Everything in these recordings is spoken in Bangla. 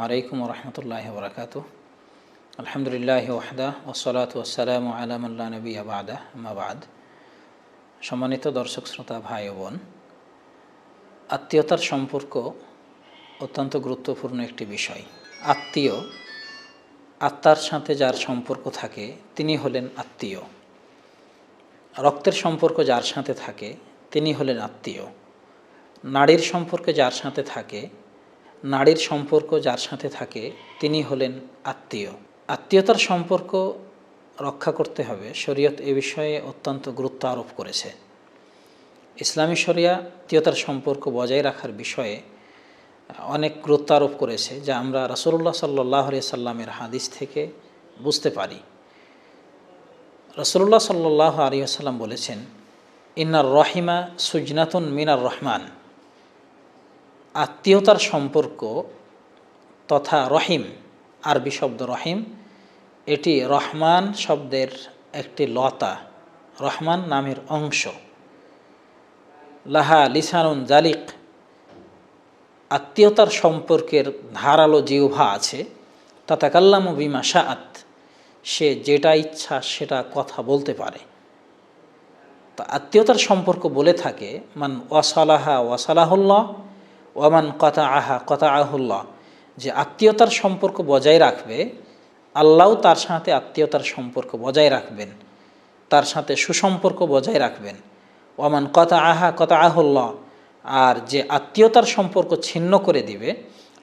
আলাইকুম রহমতুল্লাহি ওয়া বারাকাতুহু। আলহামদুলিল্লাহি ওয়াহদা ওয়াসসালাতু ওয়াসসালামু আলা মান লা নাবিয়্যা বা'দা, আম্মা বা'দ। সম্মানিত দর্শক শ্রোতা ভাই ও বোন, আত্মীয়তার সম্পর্ক অত্যন্ত গুরুত্বপূর্ণ একটি বিষয়। আত্মীয়, আত্মার সাথে যার সম্পর্ক থাকে তিনি হলেন আত্মীয়। রক্তের সম্পর্ক যার সাথে থাকে তিনি হলেন আত্মীয়। নাড়ির সম্পর্ক যার সাথে থাকে, নারীর সম্পর্ক যার সাথে থাকে তিনি হলেন আত্মীয়। আত্মীয়তার সম্পর্ক রক্ষা করতে হবে, শরীয়ত এ বিষয়ে অত্যন্ত গুরুত্ব আরোপ করেছে। ইসলামী শরিয়া আত্মীয়তার সম্পর্ক বজায় রাখার বিষয়ে অনেক গুরুত্ব আরোপ করেছে, যা আমরা রাসূলুল্লাহ সাল্লাল্লাহু আলাইহি সাল্লামের হাদিস থেকে বুঝতে পারি। রাসূলুল্লাহ সাল্লাল্লাহু আলাইহি সাল্লাম বলেছেন, ইন্নার রহিমা সুজনাতুন মিনার রহমান। আত্মীয়তার সম্পর্ক তথা রহিম, আরবি শব্দ রহিম, এটি রহমান শব্দের একটি লতা, রহমান নামের অংশ। লাহা লিসানুন জালিক, আত্মীয়তার সম্পর্কের ধারালো জিহ্বা আছে। তাতাকাল্লামু বিমা শাআত, সে যেটা ইচ্ছা সেটা কথা বলতে পারে। তা আত্মীয়তার সম্পর্ক বলে থাকে, মান ওয়াসালাহা ওয়াসালাহুল্লাহ ওয়ামান কাতাআহা কাতাআহুল্লাহ, যে আত্মীয়তার সম্পর্ক বজায় রাখবে আল্লাহও তার সাথে আত্মীয়তার সম্পর্ক বজায় রাখবেন, তার সাথে সুসম্পর্ক বজায় রাখবেন। ওয়ামান কাতাআহা কাতাআহুল্লাহ, আর যে আত্মীয়তার সম্পর্ক ছিন্ন করে দিবে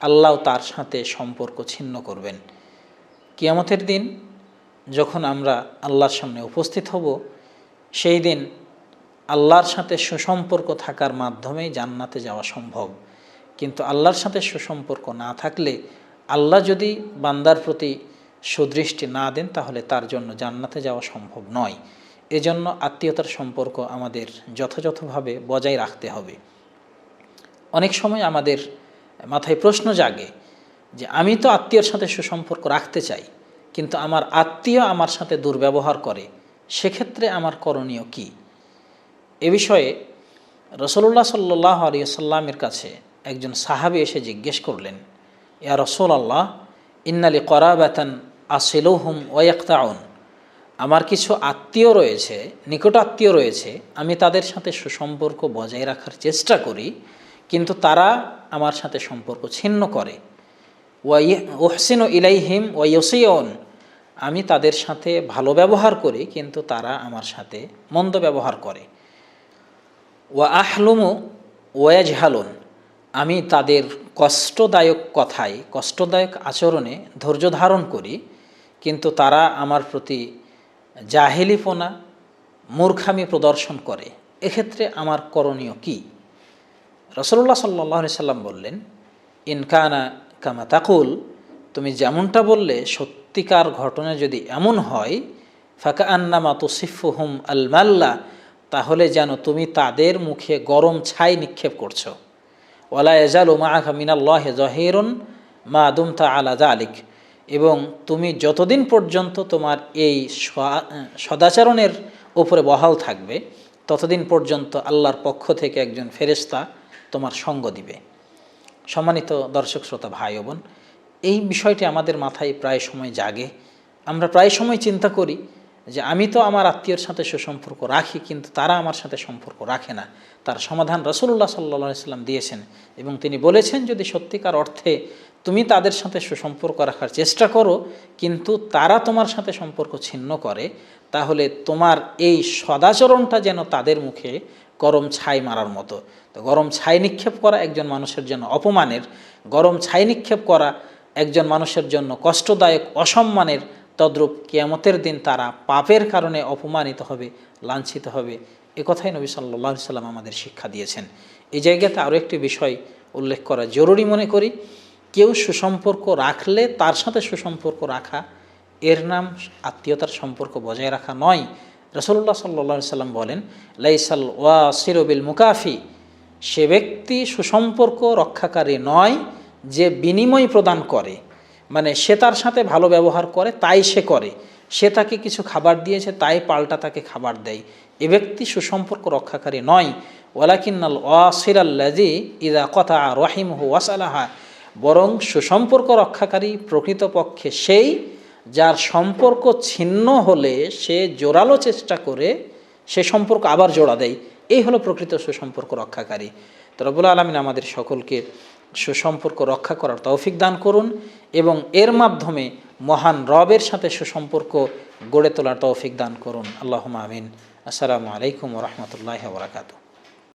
আল্লাহও তার সাথে সম্পর্ক ছিন্ন করবেন। কিয়ামতের দিন যখন আমরা আল্লাহর সামনে উপস্থিত হব, সেই দিন আল্লাহর সাথে সুসম্পর্ক থাকার মাধ্যমেই জান্নাতে যাওয়া সম্ভব। কিন্তু আল্লাহর সাথে সুসম্পর্ক না থাকলে, আল্লাহ যদি বান্দার প্রতি সুদৃষ্টি না দেন, তাহলে তার জন্য জান্নাতে যাওয়া সম্ভব নয়। এজন্য আত্মীয়তার সম্পর্ক আমাদের যথাযথভাবে বজায় রাখতে হবে। অনেক সময় আমাদের মাথায় প্রশ্ন জাগে যে আমি তো আত্মীয়র সাথে সুসম্পর্ক রাখতে চাই, কিন্তু আমার আত্মীয় আমার সাথে দুর্ব্যবহার করে, সেক্ষেত্রে আমার করণীয় কি? এ বিষয়ে রাসূলুল্লাহ সাল্লাল্লাহু আলাইহি সাল্লামের কাছে একজন সাহাবী এসে জিজ্ঞেস করলেন, ইয়া রাসূলাল্লাহ, ইন্নালি করাবাতান আসিলুহুম ওয়া ইয়াকতাউন, আমার কিছু আত্মীয় রয়েছে, নিকট আত্মীয় রয়েছে, আমি তাদের সাথে সুসম্পর্ক বজায় রাখার চেষ্টা করি, কিন্তু তারা আমার সাথে সম্পর্ক ছিন্ন করে। ওয়া উহসিনু ইলাইহিম ওয়া ইউসিউন, আমি তাদের সাথে ভালো ব্যবহার করি, কিন্তু তারা আমার সাথে মন্দ ব্যবহার করে। ওয়া আহলুমু ওয়া ইয়াজহালুন, আমি তাদের কষ্টদায়ক কথায়, কষ্টদায়ক আচরণে ধৈর্য ধারণ করি, কিন্তু তারা আমার প্রতি জাহেলিপনা, মূর্খামি প্রদর্শন করে। এক্ষেত্রে আমার করণীয় কি? রাসূলুল্লাহ সাল্লাল্লাহু আলাইহি সাল্লাম বললেন, ইনকানা কামা তাকুল, তুমি যেমনটা বললে সত্যিকার ঘটনা যদি এমন হয়, ফাকাআন্নামা তুসিফুহুম আল মাল্লা, তাহলে যেন তুমি তাদের মুখে গরম ছাই নিক্ষেপ করছো। ওয়ালা ইয়াজালু মাআকা মিনাল্লাহি যাহিরুন মা দুমতা আলা যালিক, এবং তুমি যতদিন পর্যন্ত তোমার এই সদাচরণের উপরে বহাল থাকবে, ততদিন পর্যন্ত আল্লাহর পক্ষ থেকে একজন ফেরেশতা তোমার সঙ্গ দিবে। সম্মানিত দর্শক শ্রোতা ভাই ও বোন, এই বিষয়টি আমাদের মাথায় প্রায় সময় জাগে। আমরা প্রায় সময় চিন্তা করি যে আমি তো আমার আত্মীয়র সাথে সুসম্পর্ক রাখি, কিন্তু তারা আমার সাথে সম্পর্ক রাখে না। তার সমাধান রাসূলুল্লাহ সাল্লাল্লাহু আলাইহি সাল্লাম দিয়েছেন, এবং তিনি বলেছেন, যদি সত্যিকার অর্থে তুমি তাদের সাথে সুসম্পর্ক রাখার চেষ্টা করো, কিন্তু তারা তোমার সাথে সম্পর্ক ছিন্ন করে, তাহলে তোমার এই সদাচরণটা যেন তাদের মুখে গরম ছাই মারার মতো। তো গরম ছাই নিক্ষেপ করা একজন মানুষের জন্য অপমানের, গরম ছাই নিক্ষেপ করা একজন মানুষের জন্য কষ্টদায়ক, অসম্মানের, তদ্রূপ কিয়ামতের দিন তারা পাপের কারণে অপমানিত হবে, লাঞ্ছিত হবে। এ কথাই নবী সাল্লাল্লাহু আলাইহি সাল্লাম আমাদের শিক্ষা দিয়েছেন। এই জায়গাতে আরও একটি বিষয় উল্লেখ করা জরুরি মনে করি। কেউ সুসম্পর্ক রাখলে তার সাথে সুসম্পর্ক রাখা, এর নাম আত্মীয়তার সম্পর্ক বজায় রাখা নয়। রাসূলুল্লাহ সাল্লাল্লাহু আলাইহি সাল্লাম বলেন, লাইসাল ওয়াসিরু বিল মুকাফি, সে ব্যক্তি সুসম্পর্ক রক্ষাকারী নয় যে বিনিময় প্রদান করে, মানে সে তার সাথে ভালো ব্যবহার করে তাই সে করে, সে তাকে কিছু খাবার দিয়েছে তাই পাল্টা তাকে খাবার দেয়, এ ব্যক্তি সুসম্পর্ক রক্ষাকারী নয়। ওয়ালাকিন্নাল ওয়াসিরাল্লাযী ইযা ক্বাতাআ রাহিমহু ওয়াসালাহা, বরং সুসম্পর্ক রক্ষাকারী প্রকৃতপক্ষে সেই যার সম্পর্ক ছিন্ন হলে সে জোরালো চেষ্টা করে সে সম্পর্ক আবার জোড়া দেয়। এই হলো প্রকৃত সুসম্পর্ক রক্ষাকারী। তো রব্বুল আলামিন আমাদের সকলকে সুসম্পর্ক রক্ষা করার তৌফিক দান করুন এবং এর মাধ্যমে মহান রবের সাথে সুসম্পর্ক গড়ে তোলার তৌফিক দান করুন। আল্লাহুম্মা আমিন। আসসালামু আলাইকুম ওয়া রাহমাতুল্লাহি ওয়া বারাকাতুহু।